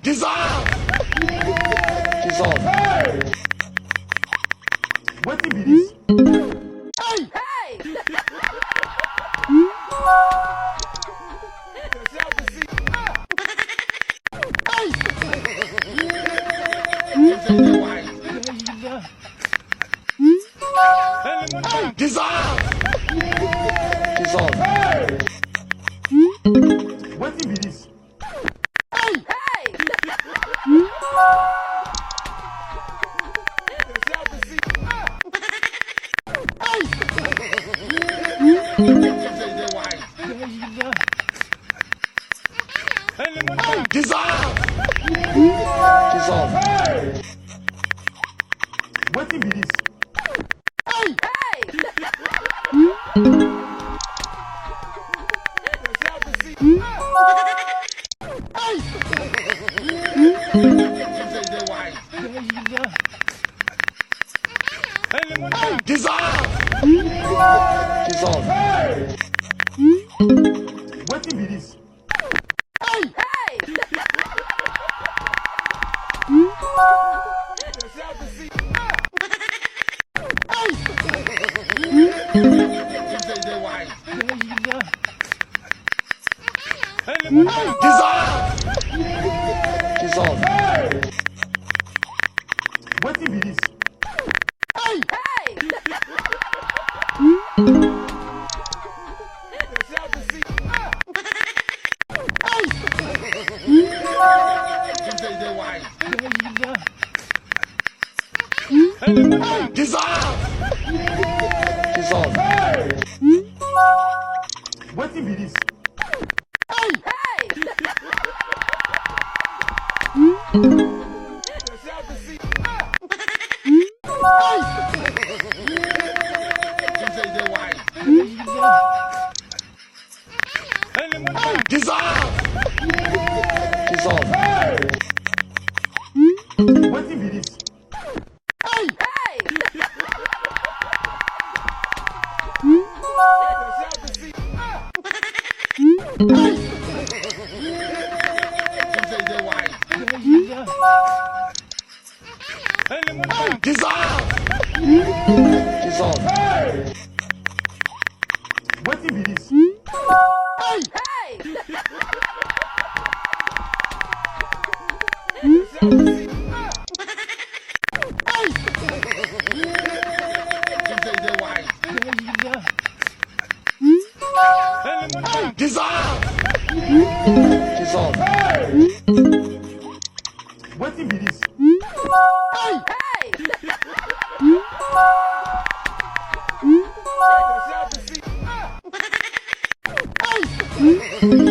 Dissolve! Dissolve! What is this? Hey! Hey! Dissolve! Dissolve! What is this? Hey! Hey! Dissolve! Dissolve! What is this? Hey! Hey! Dissolve! Dissolve! What is this? Hey! Hey! Dissolve! Dissolve! What is this? Hey! Hey! Dissolve! Dissolve! What is this? Hey! Hey! Dissolve! Dissolve! What is this? Hey! Hey! Dissolve! Dissolve! What is this? Hey! Hey! Dissolve! Dissolve! What is this? Hey! Hey! Dissolve!